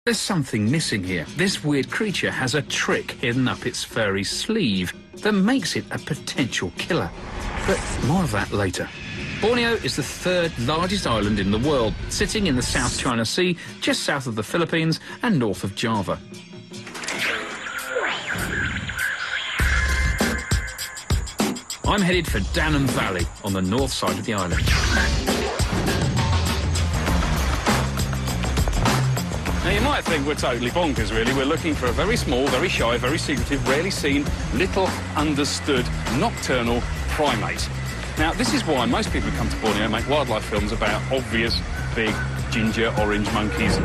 There's something missing here. This weird creature has a trick hidden up its furry sleeve that makes it a potential killer. But more of that later. Borneo is the third largest island in the world, sitting in the South China Sea, just south of the Philippines and north of Java. I'm headed for Danum Valley on the north side of the island. Now, you might think we're totally bonkers, really. We're looking for a very small, very shy, very secretive, rarely seen, little understood, nocturnal primate. Now, this is why most people who come to Borneo make wildlife films about obvious, big, ginger, orange monkeys,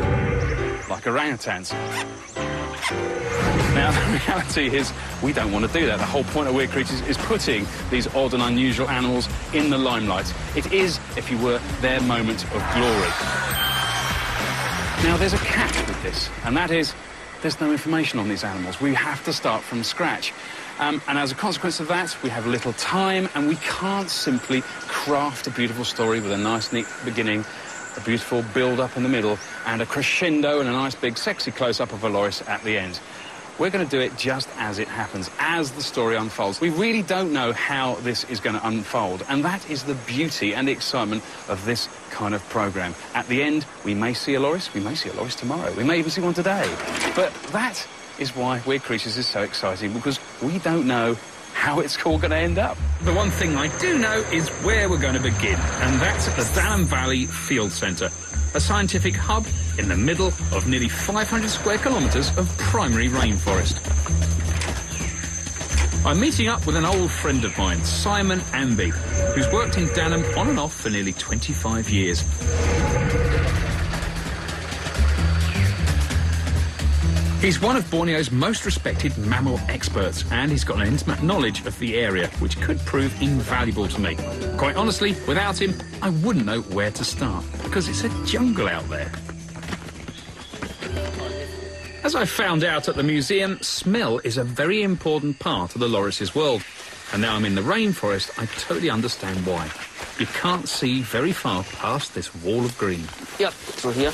like orangutans. Now, the reality is we don't want to do that. The whole point of Weird Creatures is putting these odd and unusual animals in the limelight. It is, if you were, their moment of glory. Now, there's a catch with this, and that is there's no information on these animals. We have to start from scratch. And as a consequence of that, we have little time, and we can't simply craft a beautiful story with a nice, neat beginning, a beautiful build-up in the middle, and a crescendo and a nice, big, sexy close-up of a loris at the end. We're going to do it just as it happens, as the story unfolds. We really don't know how this is going to unfold, and that is the beauty and the excitement of this kind of programme. At the end, we may see a loris, we may see a loris tomorrow, we may even see one today. But that is why Weird Creatures is so exciting, because we don't know how it's all going to end up. The one thing I do know is where we're going to begin, and that's at the Danum Valley Field Centre, a scientific hub in the middle of nearly 500 square kilometres of primary rainforest. I'm meeting up with an old friend of mine, Simon Amby, who's worked in Danum on and off for nearly 25 years. He's one of Borneo's most respected mammal experts, and he's got an intimate knowledge of the area, which could prove invaluable to me. Quite honestly, without him, I wouldn't know where to start, because it's a jungle out there. As I found out at the museum, smell is a very important part of the loris's world. And now I'm in the rainforest, I totally understand why. You can't see very far past this wall of green. Yep, through here.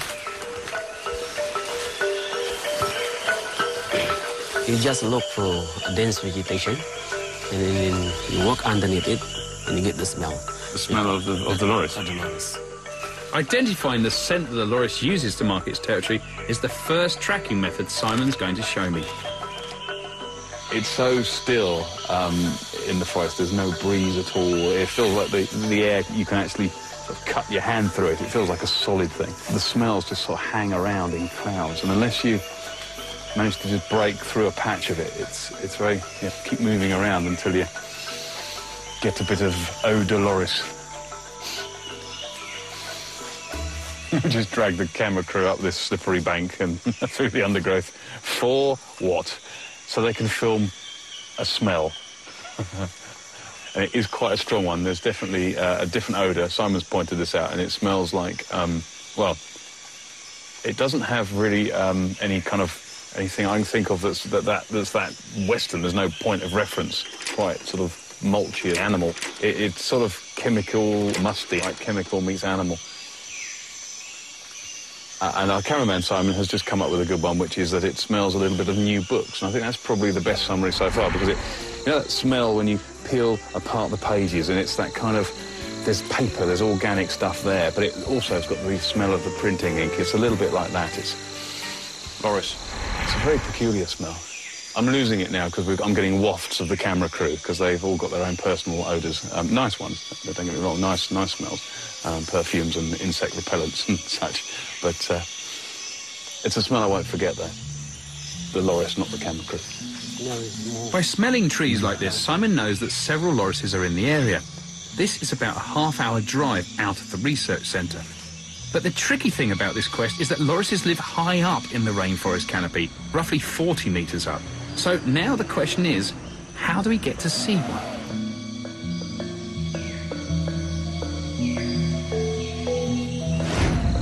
You just look for a dense vegetation, and then you walk underneath it, and you get the smell. The smell of the loris? Of the loris. Identifying the scent that the loris uses to mark its territory is the first tracking method Simon's going to show me. It's so still in the forest, there's no breeze at all. It feels like the air, you can actually sort of cut your hand through it. It feels like a solid thing. The smells just sort of hang around in clouds, and unless you manage to just break through a patch of it, it's very, keep moving around until you get a bit of eau de loris. Just drag the camera crew up this slippery bank and through the undergrowth. For what? So they can film a smell. And it is quite a strong one. There's definitely a different odour. Simon's pointed this out, and it smells like, well, it doesn't have really any kind of anything I can think of that's that Western. There's no point of reference. Quite sort of mulchy animal. It's sort of chemical, musty, like chemical meets animal. And our cameraman, Simon, has just come up with a good one, which is that it smells a little bit of new books. And I think that's probably the best summary so far, because you know that smell when you peel apart the pages, and it's that kind of, there's paper, there's organic stuff there, but it also has got the smell of the printing ink. It's a little bit like that. It's loris. It's a very peculiar smell. I'm losing it now because I'm getting wafts of the camera crew, because they've all got their own personal odours. Nice ones, don't get me wrong, nice smells. Perfumes and insect repellents and such. But it's a smell I won't forget, though. The loris, not the camera crew. By smelling trees like this, Simon knows that several lorises are in the area. This is about a half-hour drive out of the research centre. But the tricky thing about this quest is that lorises live high up in the rainforest canopy, roughly 40 metres up. So now the question is, how do we get to see one?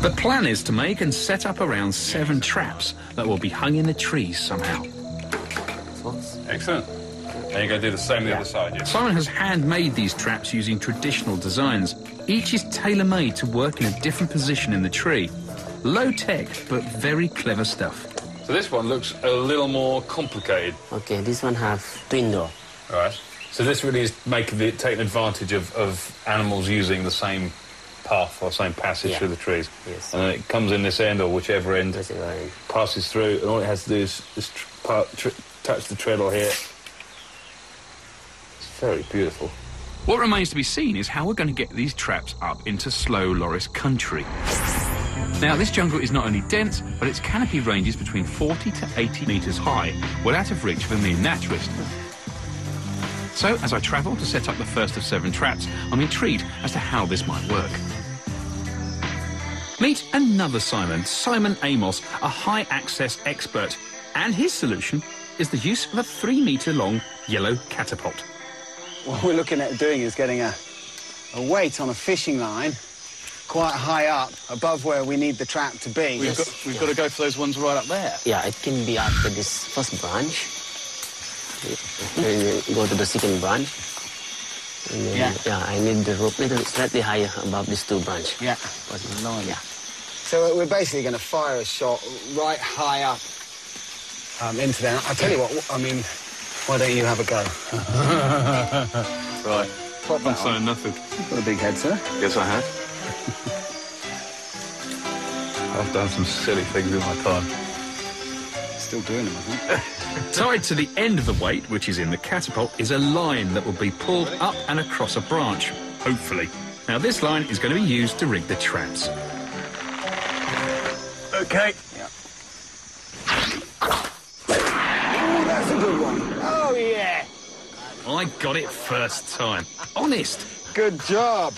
The plan is to make and set up around 7 traps that will be hung in the trees somehow. Excellent. Now you're going to do the same the other side, yeah? Simon has handmade these traps using traditional designs. Each is tailor-made to work in a different position in the tree. Low tech, but very clever stuff. So this one looks a little more complicated. Okay, this one have twin door. Right. So this really is taking advantage of animals using the same path or same passage through the trees. Yes. And then it comes in this end, or whichever end passes through, and all it has to do is touch the treadle here. It's very beautiful. What remains to be seen is how we're going to get these traps up into slow loris country. Now, this jungle is not only dense, but its canopy ranges between 40 to 80 metres high, well out of reach for the mere naturalist. So, as I travel to set up the first of 7 traps, I'm intrigued as to how this might work. Meet another Simon, Simon Amos, a high-access expert. And his solution is the use of a 3-metre-long yellow catapult. What we're looking at doing is getting a weight on a fishing line quite high up, above where we need the trap to be. We've got to go for those ones right up there. Yeah, it can be after this first branch. Then you go to the second branch. And then, I need the rope little slightly higher above these 2 branches. Yeah. Yeah. So we're basically going to fire a shot right high up into there. I'll tell you what, I mean, why don't you have a go? Right. Pop that I'm saying nothing. You've got a big head, sir. Yes, I have. I've done some silly things in my time. Still doing them, I think. Tied to the end of the weight, which is in the catapult, is a line that will be pulled up and across a branch, hopefully. Now, this line is going to be used to rig the traps. OK. Yeah. Oh, that's a good one. Oh, yeah. I got it first time. Honest. Good job.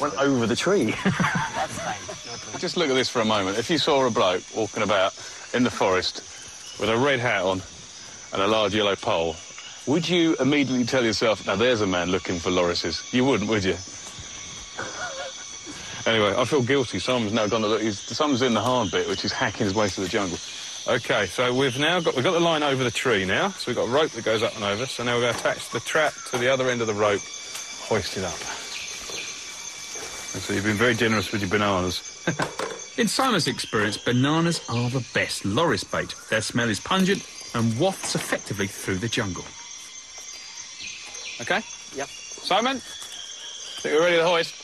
Went over the tree. That's fine. Just look at this for a moment. If you saw a bloke walking about in the forest with a red hat on and a large yellow pole, would you immediately tell yourself, now there's a man looking for lorises? You wouldn't, would you? Anyway, I feel guilty. Simon's now gone to look. Simon's in the hard bit, which is hacking his way through the jungle. OK, so we've got the line over the tree now, so we've got a rope that goes up and over, so now we're going to attach the trap to the other end of the rope, hoist it up. And so you've been very generous with your bananas. In Simon's experience, bananas are the best loris bait. Their smell is pungent and wafts effectively through the jungle. OK? Yep. Simon, think we're ready to hoist?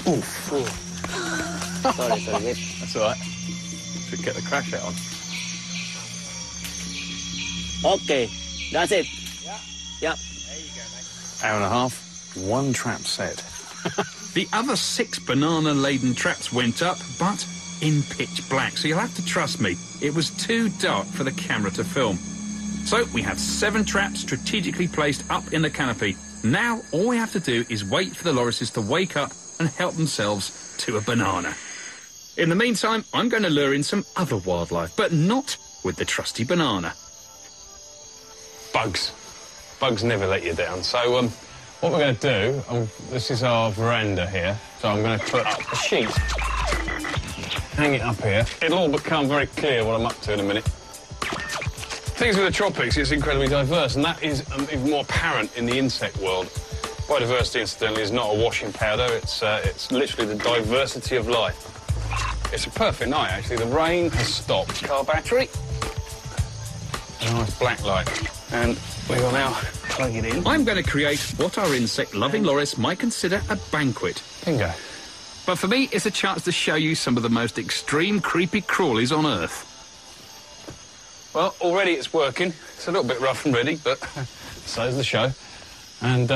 Oof. Sorry. That's all right. Should get the crash out on. Okay, that's it. Yeah. Yep. There you go, mate. Hour and a half, 1 trap set. The other 6 banana-laden traps went up, but in pitch black, so you'll have to trust me. It was too dark for the camera to film. So we have 7 traps strategically placed up in the canopy. Now all we have to do is wait for the lorises to wake up and help themselves to a banana. In the meantime, I'm going to lure in some other wildlife, but not with the trusty banana. Bugs. Bugs never let you down. So what we're going to do, this is our veranda here, so I'm going to put up a sheet, hang it up here. It'll all become very clear what I'm up to in a minute. Things with the tropics, it's incredibly diverse, and that is even more apparent in the insect world. Biodiversity, incidentally, is not a washing powder. It's literally the diversity of life. It's a perfect night, actually. The rain has stopped. Car battery. A nice black light. And we will now plug it in. I'm going to create what our insect-loving loris might consider a banquet. Bingo. But for me, it's a chance to show you some of the most extreme creepy crawlies on Earth. Well, already it's working. It's a little bit rough and ready, but so's the show. And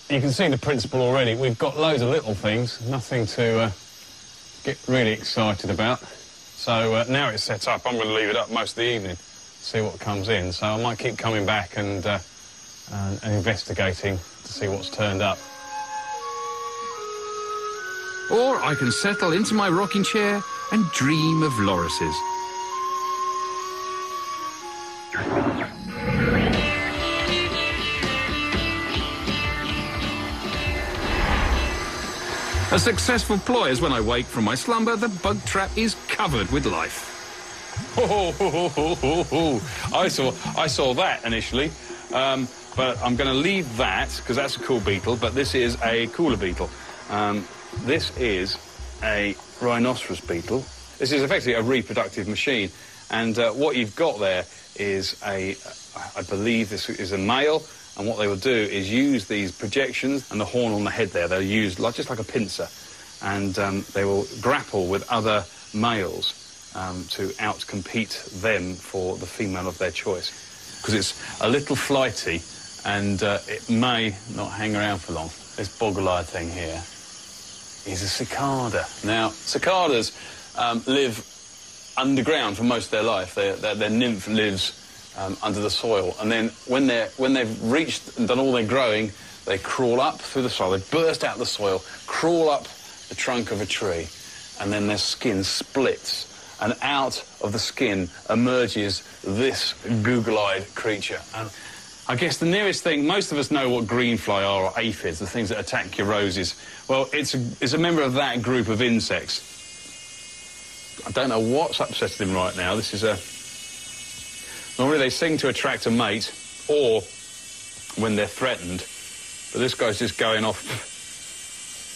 you can see the principle already. We've got loads of little things, nothing to get really excited about. So now it's set up, I'm going to leave it up most of the evening, see what comes in. So I might keep coming back and investigating to see what's turned up. Or I can settle into my rocking chair and dream of lorises. A successful ploy is when I wake from my slumber, the bug trap is covered with life. I saw that initially. But I'm going to leave that, because that's a cool beetle, but this is a cooler beetle. This is a rhinoceros beetle. This is effectively a reproductive machine. And what you've got there is I believe this is a male, and what they will do is use these projections and the horn on the head there. They'll use just like a pincer, and they will grapple with other males to outcompete them for the female of their choice. Because it's a little flighty, and it may not hang around for long. This boggle-eyed thing here is a cicada. Now, cicadas live underground for most of their life. Their nymph lives under the soil, and then when they've reached and done all their growing, they crawl up through the soil. They burst out of the soil, crawl up the trunk of a tree, and then their skin splits, and out of the skin emerges this google-eyed creature. And I guess the nearest thing, most of us know what greenfly are, or aphids, the things that attack your roses. Well, it's a member of that group of insects. I don't know what's upsetting him right now. This is normally they sing to attract a mate, or when they're threatened, but this guy's just going off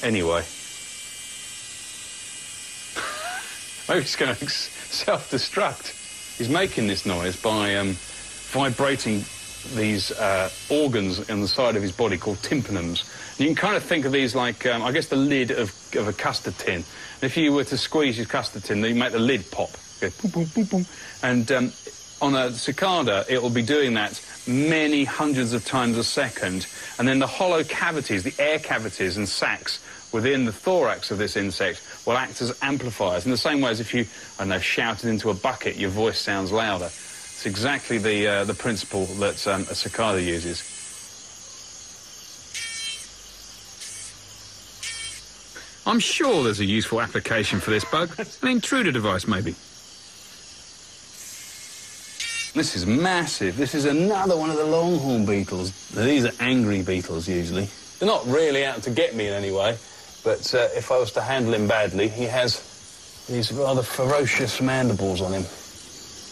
anyway. Maybe he's going to self-destruct. He's making this noise by vibrating these organs on the side of his body called tympanums. And you can kind of think of these like, I guess, the lid of a custard tin. And if you were to squeeze your custard tin, you make the lid pop. Go boom, boom, boom, boom. And on a cicada, it will be doing that many hundreds of times a second. And then the hollow cavities, the air cavities and sacs within the thorax of this insect will act as amplifiers. In the same way as if you, I don't know, shouted into a bucket, your voice sounds louder. It's exactly the principle that a cicada uses. I'm sure there's a useful application for this bug. An intruder device, maybe. This is massive. This is another one of the longhorn beetles. These are angry beetles, usually. They're not really out to get me in any way, but if I was to handle him badly, he has these rather ferocious mandibles on him.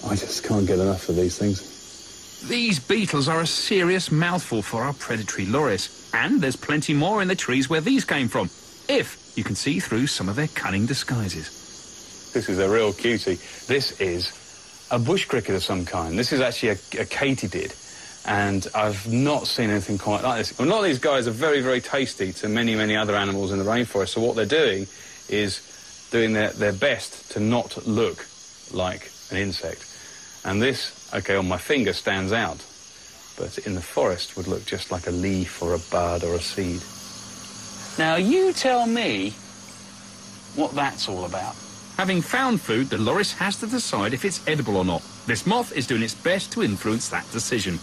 I just can't get enough of these things. These beetles are a serious mouthful for our predatory loris. And there's plenty more in the trees where these came from, if you can see through some of their cunning disguises. This is a real cutie. This is a bush cricket of some kind. This is actually a katydid, and I've not seen anything quite like this. Well, a lot of these guys are very, very tasty to many, many other animals in the rainforest, so what they're doing is doing their best to not look like an insect. And this, OK, on my finger stands out, but in the forest would look just like a leaf or a bud or a seed. Now, you tell me what that's all about. Having found food, the loris has to decide if it's edible or not. This moth is doing its best to influence that decision.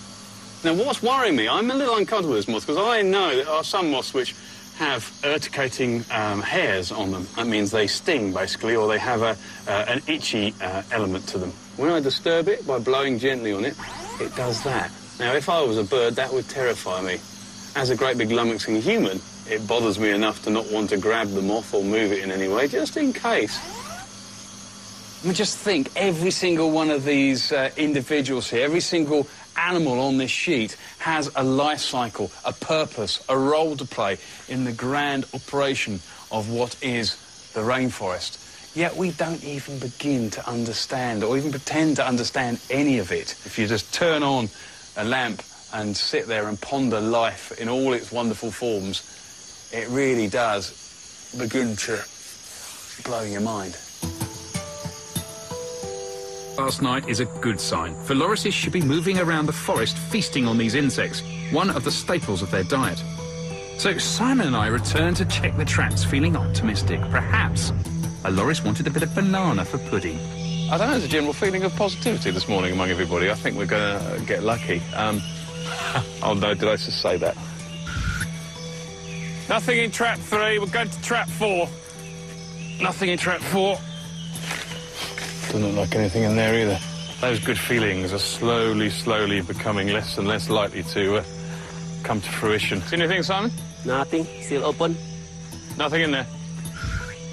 Now, what's worrying me, I'm a little uncomfortable with this moth, because I know there are some moths which have urticating hairs on them. That means they sting, basically, or they have an itchy element to them. When I disturb it by blowing gently on it, it does that. Now, if I was a bird, that would terrify me. As a great big lummoxing human, it bothers me enough to not want to grab the moth or move it in any way, just in case. I mean, just think, every single one of these individuals here, every single animal on this sheet has a life cycle, a purpose, a role to play in the grand operation of what is the rainforest. Yet we don't even begin to understand or even pretend to understand any of it. If you just turn on a lamp and sit there and ponder life in all its wonderful forms, it really does begin to blow your mind. Last night is a good sign, for lorises should be moving around the forest feasting on these insects, one of the staples of their diet. So Simon and I returned to check the traps, feeling optimistic. Perhaps a loris wanted a bit of banana for pudding. I don't know, there's a general feeling of positivity this morning among everybody. I think we're going to get lucky. Oh no, did I just say that? Nothing in trap 3, we're going to trap 4. Nothing in trap 4. Doesn't look like anything in there either. Those good feelings are slowly, slowly becoming less and less likely to come to fruition. See anything, Simon? Nothing. Still open. Nothing in there.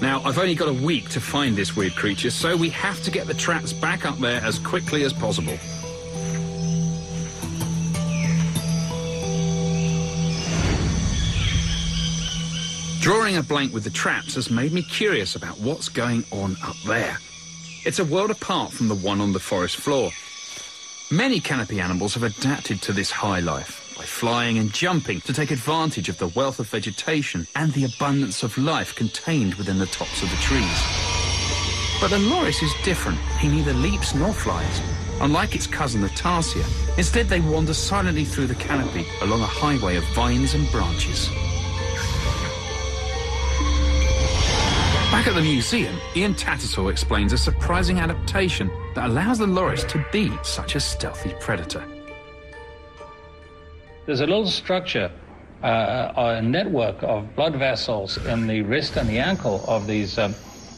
Now, I've only got a week to find this weird creature, so we have to get the traps back up there as quickly as possible. Drawing a blank with the traps has made me curious about what's going on up there. It's a world apart from the one on the forest floor. Many canopy animals have adapted to this high life by flying and jumping to take advantage of the wealth of vegetation and the abundance of life contained within the tops of the trees. But the loris is different. He neither leaps nor flies. Unlike its cousin, the tarsier, instead they wander silently through the canopy along a highway of vines and branches. Back at the museum, Ian Tattersall explains a surprising adaptation that allows the loris to be such a stealthy predator. There's a little structure, a network of blood vessels in the wrist and the ankle of these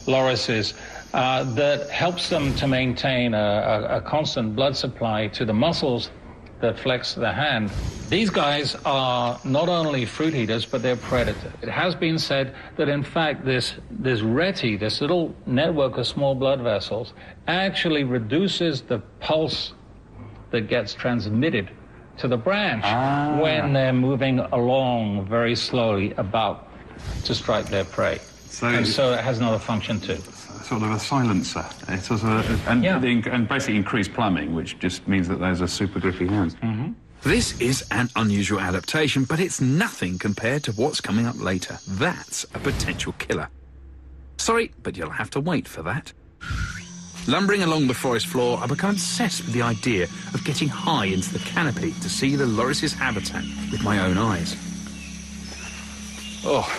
lorises that helps them to maintain a constant blood supply to the muscles that flex the hand. These guys are not only fruit eaters, but they're predators. It has been said that, in fact, this reti, this little network of small blood vessels, actually reduces the pulse that gets transmitted to the branch when they're moving along very slowly about to strike their prey. So it has another function too. Sort of a silencer. It's and basically increased plumbing, which just means that there's a super grippy hand. Mm-hmm. This is an unusual adaptation, but it's nothing compared to what's coming up later. That's a potential killer. Sorry, but you'll have to wait for that. Lumbering along the forest floor, I become obsessed with the idea of getting high into the canopy to see the loris's habitat with my own eyes. Oh.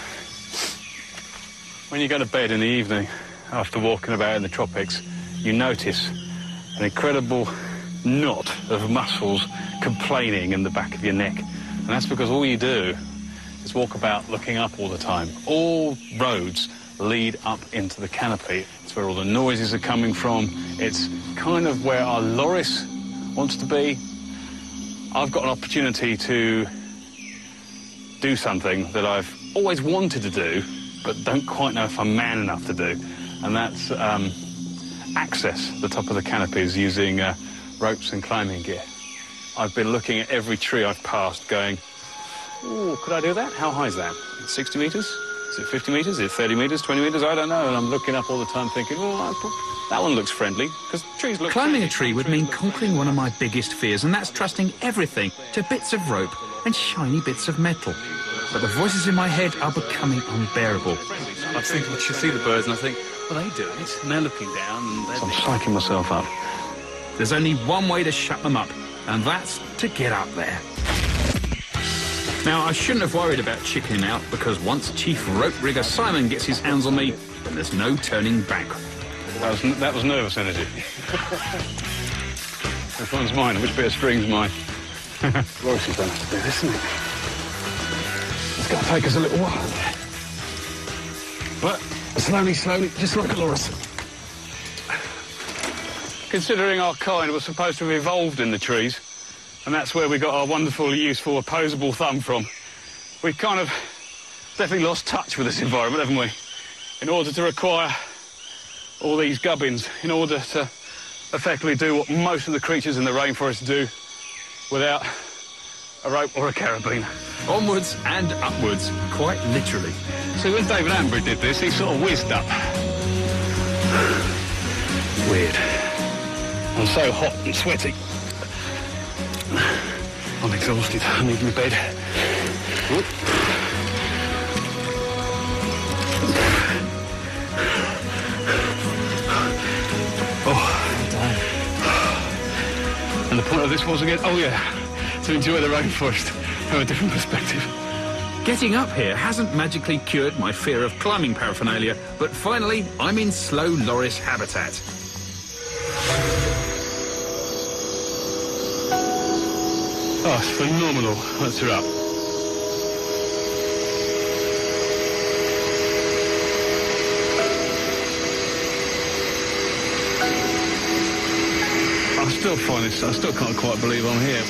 When you go to bed in the evening, after walking about in the tropics, you notice an incredible knot of muscles complaining in the back of your neck. And that's because all you do is walk about looking up all the time. All roads lead up into the canopy. It's where all the noises are coming from. It's kind of where our loris wants to be. I've got an opportunity to do something that I've always wanted to do, but don't quite know if I'm man enough to do. And that's access the top of the canopies using ropes and climbing gear. I've been looking at every tree I've passed going, ooh, could I do that? How high is that? 60 metres? Is it 50 metres? Is it 30 metres, 20 metres? I don't know. And I'm looking up all the time thinking, oh, that one looks friendly, because trees look Climbing friendly. a tree would mean conquering one of my biggest fears, and that's trusting everything to bits of rope and shiny bits of metal. But the voices in my head are becoming unbearable. I think I should see the birds, and I think, well, they do it, and they're looking down, and so I'm psyching myself up. There's only one way to shut them up, and that's to get up there. Now, I shouldn't have worried about chickening out, because once Chief Rope Rigger Simon gets his hands on me, then there's no turning back. That was nervous energy. Which one's mine? Which bit of string's mine? Royce's don't have to do this, isn't it? It's going to take us a little while. But slowly, just like a loris. Considering our kind was supposed to have evolved in the trees, and that's where we got our wonderfully useful opposable thumb from, we've kind of definitely lost touch with this environment, haven't we? In order to require all these gubbins, in order to effectively do what most of the creatures in the rainforest do without a rope or a carabiner. Onwards and upwards, quite literally. See, when David Attenborough did this, he sort of whizzed up. Weird. I'm so hot and sweaty. I'm exhausted. I need my bed. And the point of this was again, oh yeah, to enjoy the rainforest from a different perspective. Getting up here hasn't magically cured my fear of climbing paraphernalia, but finally, I'm in slow loris habitat. Oh, it's phenomenal. Let's her up. I still can't quite believe I'm here.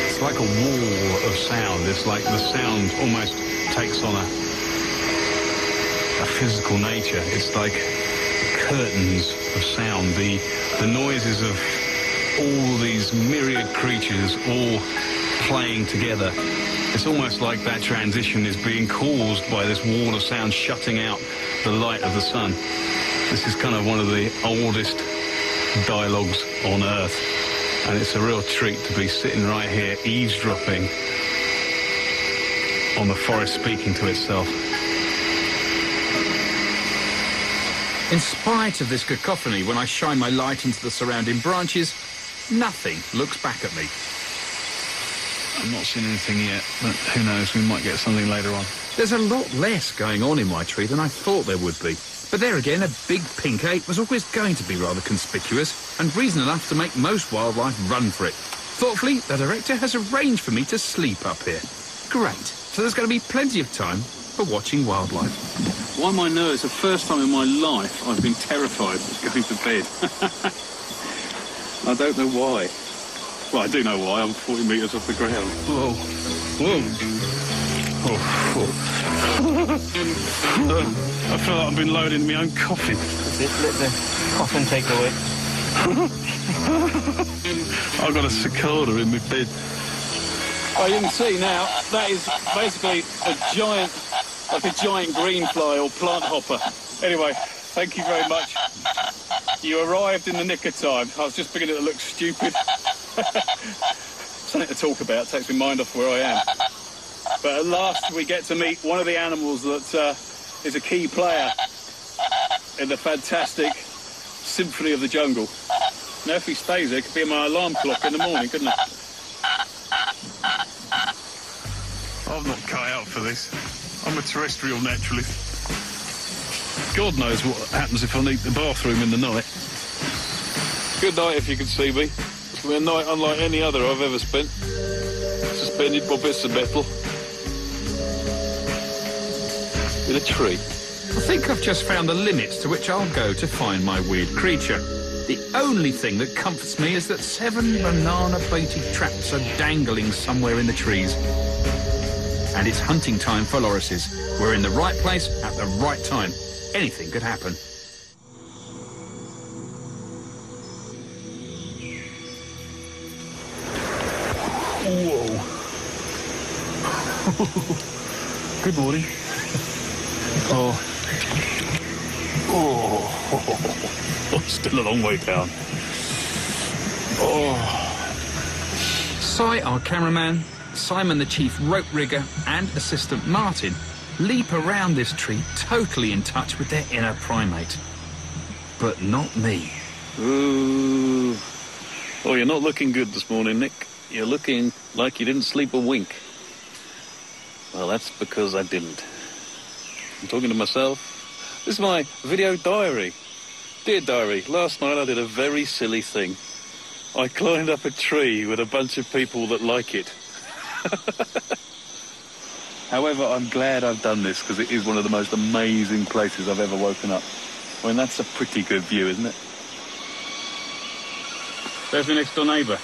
It's like a wall of sound. It's like the sound almost takes on a physical nature. It's like curtains of sound. The noises of all these myriad creatures all playing together It's almost like that transition is being caused by this wall of sound shutting out the light of the sun. This is kind of one of the oldest dialogues on Earth, and it's a real treat to be sitting right here eavesdropping on the forest speaking to itself. In spite of this cacophony, when I shine my light into the surrounding branches, nothing looks back at me. I'm not seeing anything yet, but who knows, we might get something later on. There's a lot less going on in my tree than I thought there would be. But there again, a big pink ape was always going to be rather conspicuous, and reason enough to make most wildlife run for it. Thoughtfully, the director has arranged for me to sleep up here. Great. So there's going to be plenty of time for watching wildlife. Why my nerves? The first time in my life I've been terrified of going to bed. I don't know why. Well, I do know why. I'm 40 metres off the ground. Whoa. Whoa. Oh, I feel like I've been loading my own coffin. Let the coffin take away. I've got a cicada in my bed. Oh, you can see now, that is basically like a giant green fly or plant hopper. Anyway, thank you very much. You arrived in the nick of time. I was just beginning to look stupid. Something to talk about, takes my mind off where I am. But at last we get to meet one of the animals that is a key player in the fantastic symphony of the jungle. Now if he stays there, it could be my alarm clock in the morning, couldn't it? I'm not cut out for this. I'm a terrestrial naturalist. God knows what happens if I need the bathroom in the night. Good night if you can see me. It's been a night unlike any other I've ever spent. Suspended by bits of metal. In a tree. I think I've just found the limits to which I'll go to find my weird creature. The only thing that comforts me is that 7 banana-baited traps are dangling somewhere in the trees. And it's hunting time for lorises. We're in the right place at the right time. Anything could happen. Whoa. Good morning. Oh. Still a long way down. Si, our cameraman, Simon, the chief rope rigger, and assistant Martin leap around this tree, totally in touch with their inner primate. But not me. Ooh. Oh, you're not looking good this morning, Nick. You're looking like you didn't sleep a wink. Well, that's because I didn't. I'm talking to myself. This is my video diary. Dear diary, last night I did a very silly thing. I climbed up a tree with a bunch of people that like it. However, I'm glad I've done this because it is one of the most amazing places I've ever woken up. I mean, that's a pretty good view, isn't it? There's my next door neighbour.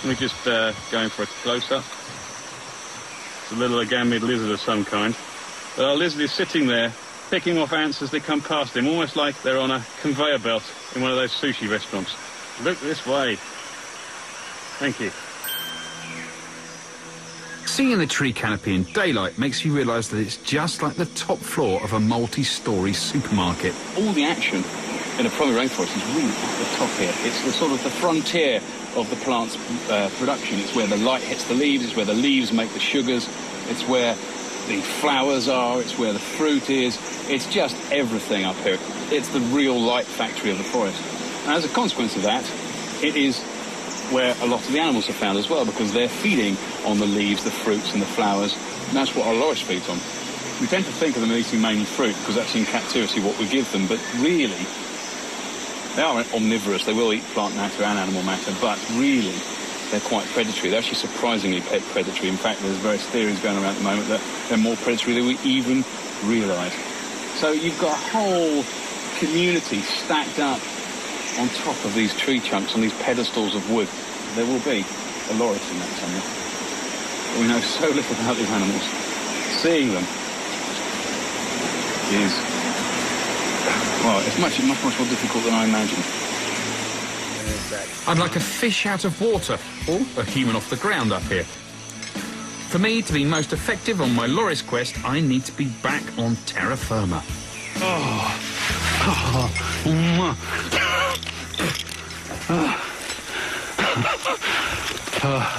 Let me just go in for a close-up. It's a little agamid lizard of some kind. But our lizard is sitting there, picking off ants as they come past him, almost like they're on a conveyor belt in one of those sushi restaurants. Look this way. Thank you. Seeing the tree canopy in daylight makes you realise that it's just like the top floor of a multi-storey supermarket. All the action in a primary rainforest is really at the top here. It's the sort of the frontier of the plant's production. It's where the light hits the leaves, it's where the leaves make the sugars, it's where the flowers are, it's where the fruit is. It's just everything up here. It's the real light factory of the forest. And as a consequence of that, it is where a lot of the animals are found as well, because they're feeding on the leaves, the fruits and the flowers, and that's what our loris feeds on. We tend to think of them as eating mainly fruit because that's in captivity what we give them, but really they are omnivorous. They will eat plant matter and animal matter, but really they're quite predatory. They're actually surprisingly predatory. In fact, there's various theories going around at the moment that they're more predatory than we even realise. So you've got a whole community stacked up on top of these tree chunks, on these pedestals of wood. There will be a loris in that somewhere. But we know so little about these animals. Seeing them is, well, it's much more difficult than I imagined. I'd like a fish out of water, or a human off the ground up here. For me to be most effective on my loris quest, I need to be back on terra firma.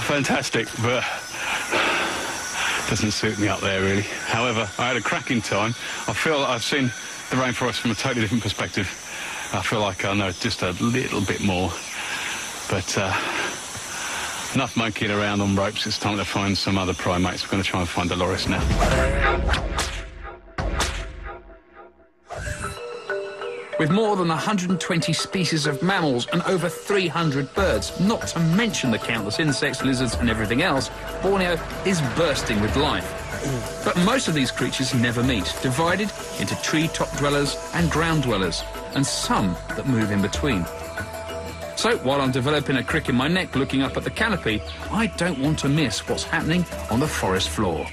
Fantastic, but doesn't suit me up there really. However, I had a cracking time. I feel like I've seen the rainforest from a totally different perspective. I feel like I know just a little bit more, but enough monkeying around on ropes. It's time to find some other primates. We're going to try and find the loris now. With more than 120 species of mammals and over 300 birds, not to mention the countless insects, lizards and everything else, Borneo is bursting with life. But most of these creatures never meet, divided into tree-top dwellers and ground dwellers, and some that move in between. So, while I'm developing a crick in my neck looking up at the canopy, I don't want to miss what's happening on the forest floor.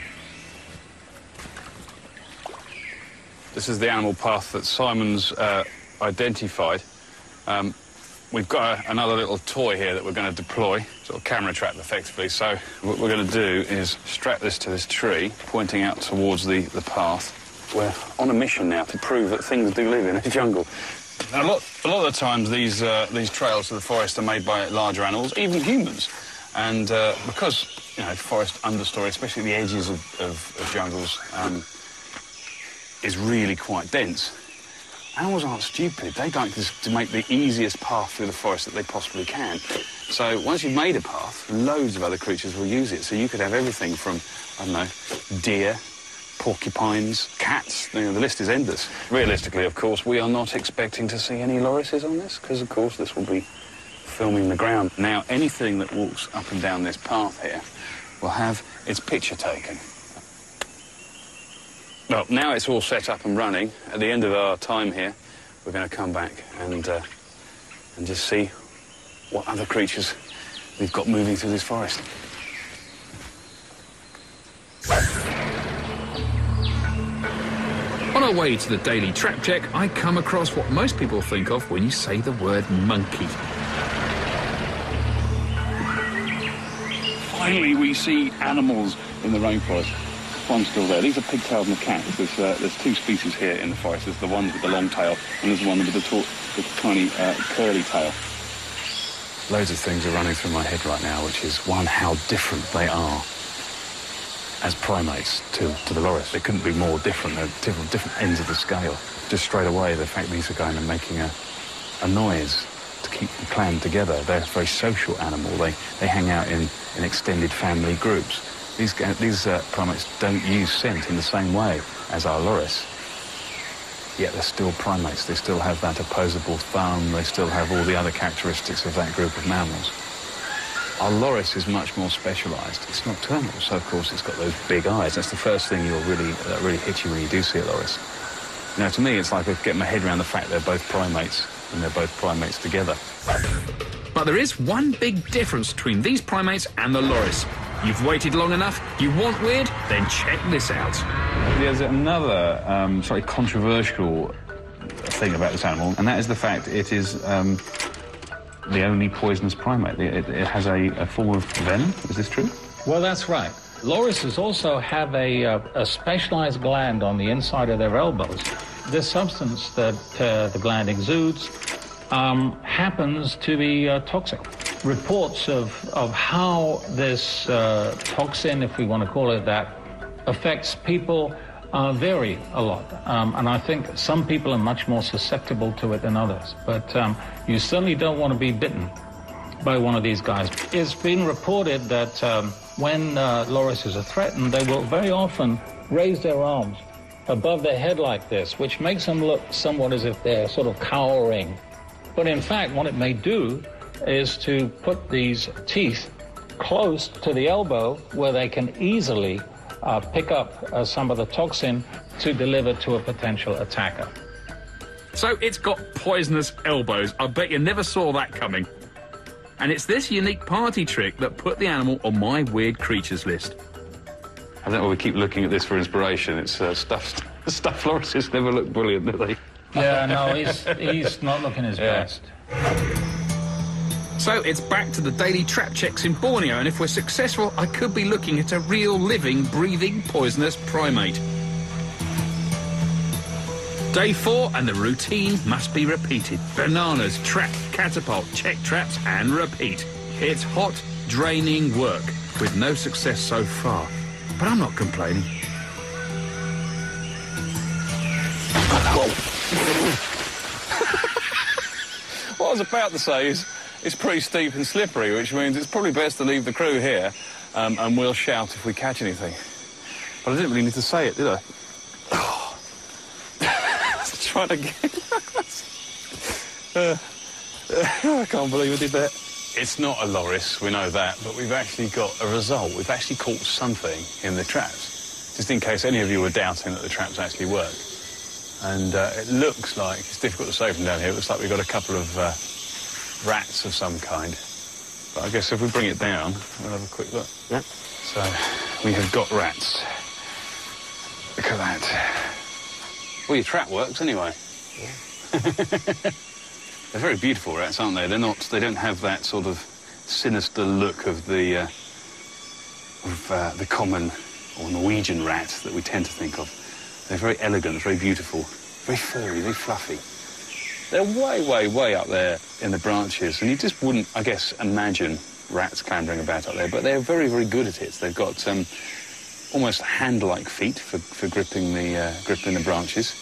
This is the animal path that Simon's identified. We've got another little toy here that we're going to deploy, sort of camera trap effectively. So what we're going to do is strap this to this tree, pointing out towards the path. We're on a mission now to prove that things do live in a jungle. Now, a lot of the times these trails to the forest are made by larger animals, even humans. And because, you know, forest understory, especially the edges of jungles, is really quite dense. Animals aren't stupid. They like to make the easiest path through the forest that they possibly can. So once you've made a path, loads of other creatures will use it. So you could have everything from, I don't know, deer, porcupines, cats. You know, the list is endless. Realistically, of course, we are not expecting to see any lorises on this because, of course, this will be filming the ground. Now, anything that walks up and down this path here will have its picture taken. Well, now it's all set up and running. At the end of our time here, we're going to come back and just see what other creatures we've got moving through this forest. On our way to the daily trap check, I come across what most people think of when you say the word monkey. Finally, we see animals in the rainforest. One's still there. These are pigtailed macaques. There's two species here in the forest. There's the ones with the long tail, and there's one with the tiny curly tail. Loads of things are running through my head right now, which is, one, how different they are as primates to the loris. They couldn't be more different. They're different ends of the scale. Just straight away, the fact these are going and making a noise to keep the clan together. They're a very social animal. They hang out in extended family groups. These primates don't use scent in the same way as our loris, yet they're still primates. They still have that opposable thumb. They still have all the other characteristics of that group of mammals. Our loris is much more specialised. It's nocturnal, so of course it's got those big eyes. That's the first thing that really hits you when you do see a loris. You know, to me, it's like I get my head around the fact they're both primates, and they're both primates together. But there is one big difference between these primates and the loris. You've waited long enough, you want weird, then check this out. There's another slightly controversial thing about this animal, and that is the fact it is the only poisonous primate. It has a form of venom. Is this true? Well, that's right. Lorises also have a specialized gland on the inside of their elbows. This substance that the gland exudes happens to be toxic. Reports of how this toxin, if we want to call it that, affects people vary a lot. And I think some people are much more susceptible to it than others. But you certainly don't want to be bitten by one of these guys. It's been reported that when lorises are threatened, they will very often raise their arms above their head like this, which makes them look somewhat as if they're sort of cowering. But in fact, what it may do is to put these teeth close to the elbow where they can easily pick up some of the toxin to deliver to a potential attacker. So it's got poisonous elbows. I bet you never saw that coming. And it's this unique party trick that put the animal on my weird creatures list. I think we keep looking at this for inspiration. It's stuff lorises never look brilliant, do they? Yeah, no, he's not looking his best. So it's back to the daily trap checks in Borneo, and if we're successful, I could be looking at a real living, breathing, poisonous primate. Day 4, and the routine must be repeated. Bananas, trap, catapult, check traps, and repeat. It's hot, draining work, with no success so far. But I'm not complaining. What I was about to say is it's pretty steep and slippery, which means it's probably best to leave the crew here, and we'll shout if we catch anything. But I didn't really need to say it, did I? Trying to get... I can't believe I did that. It's not a loris, we know that, but we've actually got a result. We've actually caught something in the traps, just in case any of you were doubting that the traps actually work. And it looks like, it's difficult to say from down here, it looks like we've got a couple of rats of some kind. But I guess if we bring it down, we'll have a quick look. Yeah. So, we have got rats. Look at that. Well, your trap works anyway. Yeah. They're very beautiful rats, aren't they? They're not, they don't have that sort of sinister look of the common or Norwegian rat that we tend to think of. They're very elegant, very beautiful, very furry, very fluffy. They're way, way, way up there in the branches, and you just wouldn't, I guess, imagine rats clambering about up there, but they're very, very good at it. They've got almost hand-like feet for gripping the branches,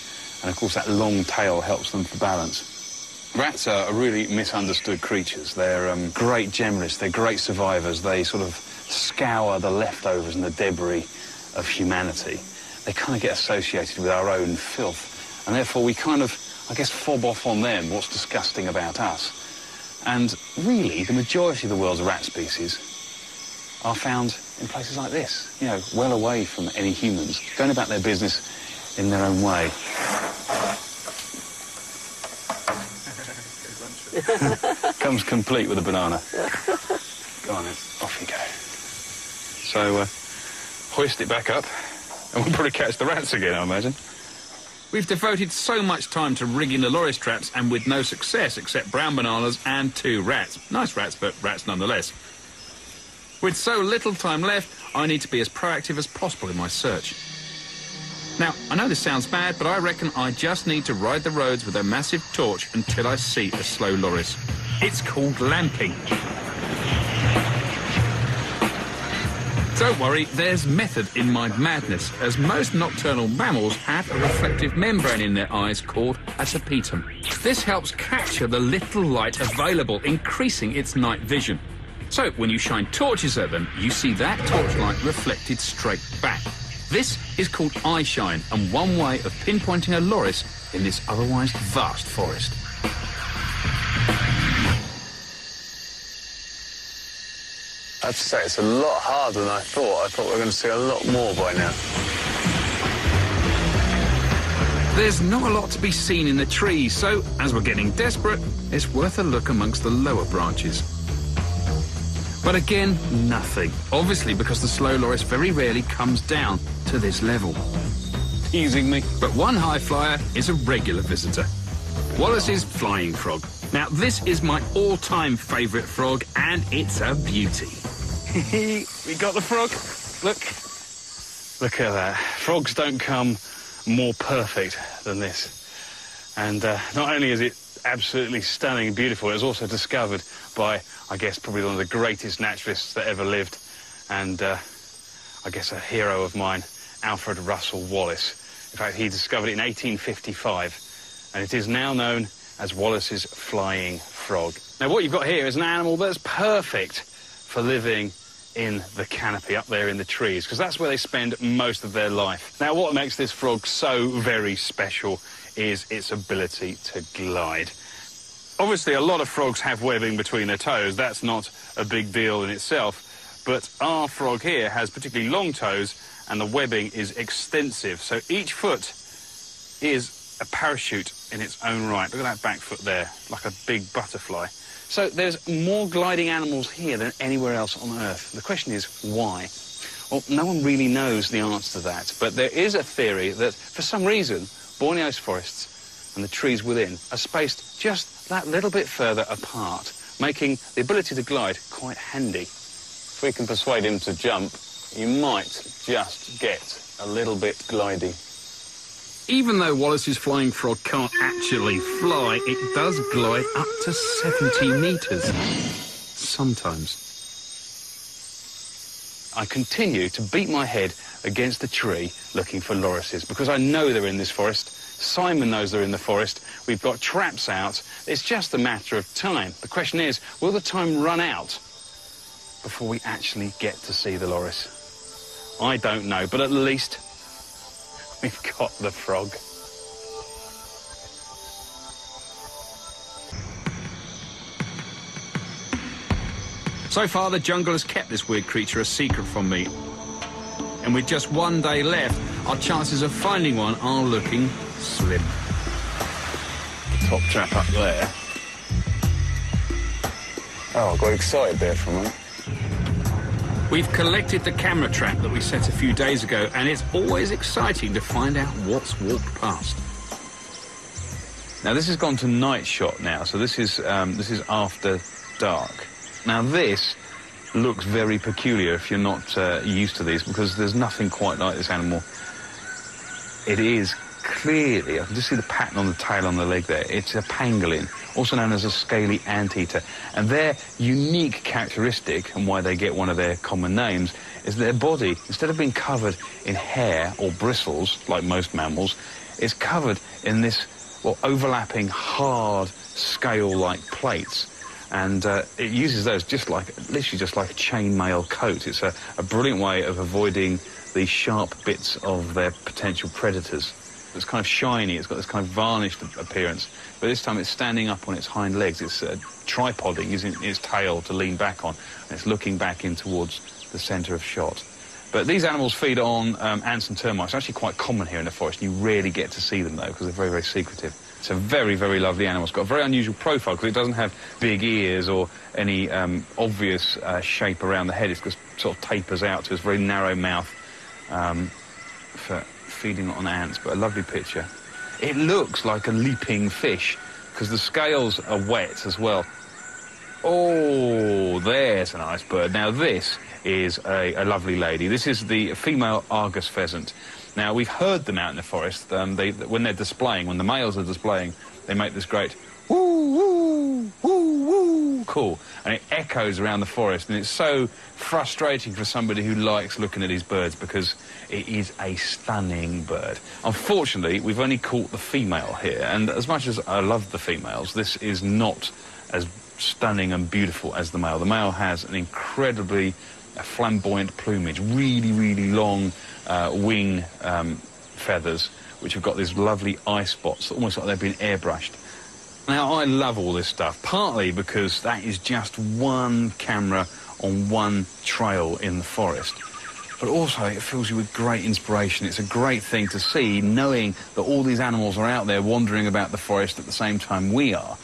and of course that long tail helps them for balance. Rats are really misunderstood creatures. They're great generalists, they're great survivors. They sort of scour the leftovers and the debris of humanity. They kind of get associated with our own filth, and therefore we kind of, I guess, fob off on them what's disgusting about us. And really, the majority of the world's rat species are found in places like this, you know, well away from any humans, going about their business in their own way. Comes complete with a banana. Go on then, off you go. So, hoist it back up, and we'll probably catch the rats again, I imagine. We've devoted so much time to rigging the loris traps, and with no success except brown bananas and 2 rats. Nice rats, but rats nonetheless. With so little time left, I need to be as proactive as possible in my search. Now, I know this sounds bad, but I reckon I just need to ride the roads with a massive torch until I see a slow loris. It's called lamping. Don't worry, there's method in my madness, as most nocturnal mammals have a reflective membrane in their eyes called a tapetum. This helps capture the little light available, increasing its night vision. So, when you shine torches at them, you see that torchlight reflected straight back. This is called eye shine, and one way of pinpointing a loris in this otherwise vast forest. I have to say, it's a lot harder than I thought. I thought we were going to see a lot more by now. There's not a lot to be seen in the trees, so as we're getting desperate, it's worth a look amongst the lower branches. But again, nothing. Obviously, because the slow loris very rarely comes down to this level. Teasing me. But one high flyer is a regular visitor. Wallace's flying frog. Now, this is my all-time favourite frog, and it's a beauty. We got the frog. Look. Look at that. Frogs don't come more perfect than this. And not only is it absolutely stunning and beautiful, it was also discovered by, I guess, probably one of the greatest naturalists that ever lived, and I guess a hero of mine, Alfred Russel Wallace. In fact, he discovered it in 1855, and it is now known as Wallace's flying frog. Now, what you've got here is an animal that's perfect for living in the canopy up there in the trees, because that's where they spend most of their life. Now, what makes this frog so very special is its ability to glide. Obviously, a lot of frogs have webbing between their toes. That's not a big deal in itself. But our frog here has particularly long toes, and the webbing is extensive. So each foot is a parachute in its own right. Look at that back foot there, like a big butterfly. So there's more gliding animals here than anywhere else on Earth. The question is, why? Well, no one really knows the answer to that. But there is a theory that, for some reason, Borneo's forests and the trees within are spaced just that little bit further apart making the ability to glide quite handy. If we can persuade him to jump, you might just get a little bit glidey. Even though Wallace's flying frog can't actually fly, it does glide up to 70 metres. Sometimes. I continue to beat my head against the tree looking for lorises because I know they're in this forest. Simon knows they're in the forest. We've got traps out. It's just a matter of time. The question is, will the time run out before we actually get to see the loris? I don't know, but at least we've got the frog. So far, the jungle has kept this weird creature a secret from me. And with just one day left, our chances of finding one are looking slim. Top trap up there. Oh, I got excited there for a moment. We've collected the camera trap that we set a few days ago, and it's always exciting to find out what's walked past. Now, this has gone to night shot now, so this is after dark. Now, this looks very peculiar if you're not used to these, because there's nothing quite like this animal. It is clearly, I can just see the pattern on the tail on the leg there. It's a pangolin, also known as a scaly anteater. And their unique characteristic, and why they get one of their common names, is their body, instead of being covered in hair or bristles, like most mammals, is covered in this, well, overlapping, hard, scale-like plates. And it uses those literally just like a chainmail coat. It's a brilliant way of avoiding the sharp bits of their potential predators. It's kind of shiny, it's got this kind of varnished appearance, but this time it's standing up on its hind legs. It's tripoding, using its tail to lean back on, and it's looking back in towards the centre of shot. But these animals feed on ants and termites. It's actually quite common here in the forest. You rarely get to see them, though, because they're very, very secretive. It's a very, very lovely animal. It's got a very unusual profile because it doesn't have big ears or any obvious shape around the head. It just sort of tapers out to its very narrow mouth for feeding on ants, but a lovely picture. It looks like a leaping fish because the scales are wet as well. Oh, there's a nice bird. Now, this is a lovely lady. This is the female Argus pheasant. Now, we've heard them out in the forest. When they're displaying, when the males are displaying, they make this great woo, woo, woo, woo call, and it echoes around the forest, and it's so frustrating for somebody who likes looking at these birds because it is a stunning bird. Unfortunately, we've only caught the female here, and as much as I love the females, this is not as stunning and beautiful as the male. The male has an incredibly flamboyant plumage, really, really long wing feathers, which have got these lovely eye spots, almost like they've been airbrushed. Now, I love all this stuff, partly because that is just one camera on one trail in the forest, but also it fills you with great inspiration. It's a great thing to see, knowing that all these animals are out there wandering about the forest at the same time we are.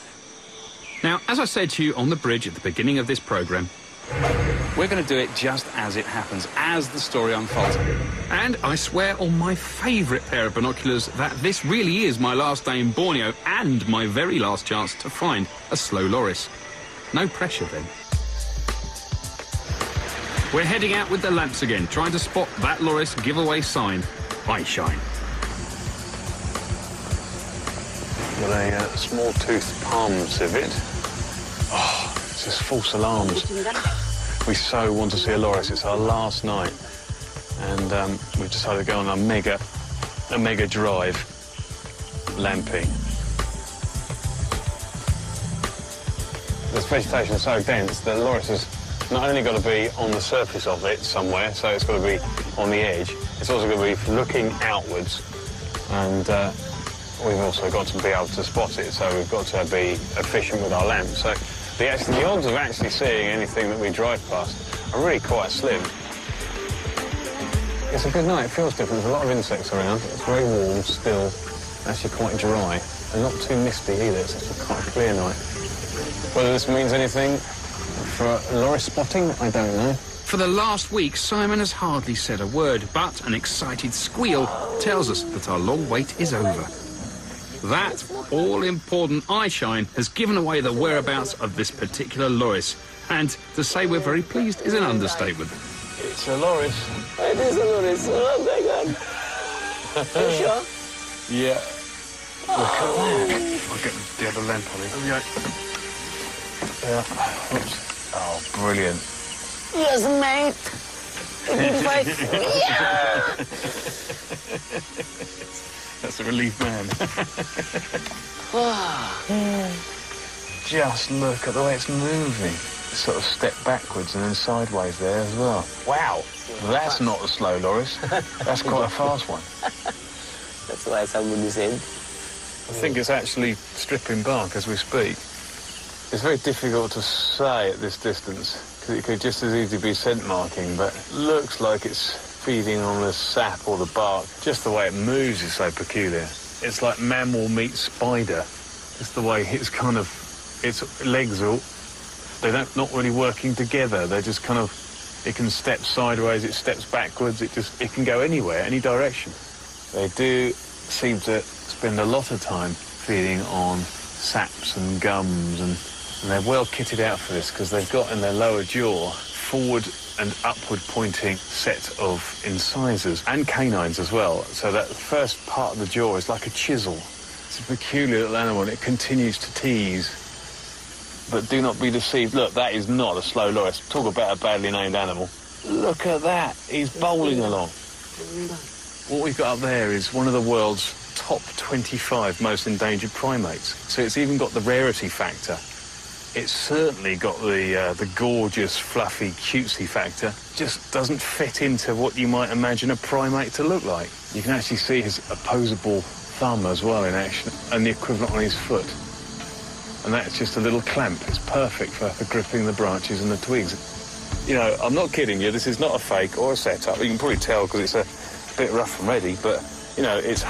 Now, as I said to you on the bridge at the beginning of this programme, we're going to do it just as it happens, as the story unfolds. and I swear on my favourite pair of binoculars that this really is my last day in Borneo and my very last chance to find a slow loris. No pressure then. We're heading out with the lamps again, trying to spot that loris giveaway sign. I shine. Got a small-toothed palm civet. Oh, it's just false alarms. We so want to see a loris. It's our last night, and we've decided to go on a mega drive lamping. This vegetation is so dense that the loris has not only got to be on the surface of it somewhere, so it's got to be on the edge, it's also got to be looking outwards, and we've also got to be able to spot it, so we've got to be efficient with our lamp. So the odds of actually seeing anything that we drive past are really quite slim. It's a good night. It feels different. There's a lot of insects around. It's very warm still, actually quite dry, and not too misty either. It's actually quite a clear night. Whether this means anything for loris spotting, I don't know. For the last week, Simon has hardly said a word, but an excited squeal tells us that our long wait is over. That all-important eye shine has given away the whereabouts of this particular loris. And to say we're very pleased is an understatement. It's a loris. It is a loris. Oh, my God. Are you sure? Yeah. Look at that. I'll get the other lamp on it. Yeah. Oops. Oh, brilliant. Yes, mate. A good fight. Yeah! That's a relief, man. Just look at the way it's moving. Sort of step backwards and then sideways there as well. Wow, that's not a slow loris. That's quite a fast one. That's why somebody said. I think it's actually stripping bark as we speak. It's very difficult to say at this distance, because it could just as easily be scent marking, but looks like it's feeding on the sap or the bark. Just the way it moves is so peculiar. It's like mammal meets spider. Just the way it's kind of, its legs are, they're not really working together. They're just kind of, it can step sideways, it steps backwards, it can go anywhere, any direction. They do seem to spend a lot of time feeding on saps and gums, and they're well kitted out for this because they've got in their lower jaw forward and upward pointing set of incisors and canines as well. So that first part of the jaw is like a chisel. It's a peculiar little animal and it continues to tease. But do not be deceived. Look, that is not a slow loris. Talk about a badly named animal. Look at that. He's bowling along. What we've got up there is one of the world's top 25 most endangered primates. So it's even got the rarity factor. It's certainly got the gorgeous, fluffy, cutesy factor. Just doesn't fit into what you might imagine a primate to look like. You can actually see his opposable thumb as well in action, and the equivalent on his foot. And that's just a little clamp. It's perfect for gripping the branches and the twigs. You know, I'm not kidding you. This is not a fake or a setup. You can probably tell because it's a bit rough and ready, but, you know, it's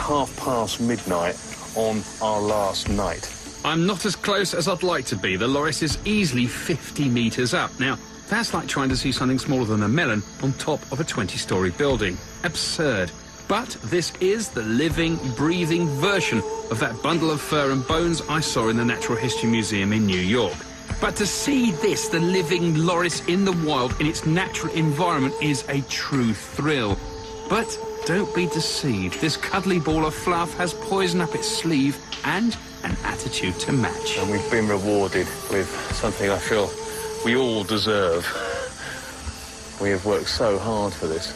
midnight on our last night. I'm not as close as I'd like to be. The loris is easily 50 metres up. Now, that's like trying to see something smaller than a melon on top of a 20-storey building. Absurd. But this is the living, breathing version of that bundle of fur and bones I saw in the Natural History Museum in New York. But to see this, the living loris in the wild, in its natural environment, is a true thrill. But don't be deceived. This cuddly ball of fluff has poison up its sleeve and an attitude to match. And we've been rewarded with something I feel we all deserve. We have worked so hard for this.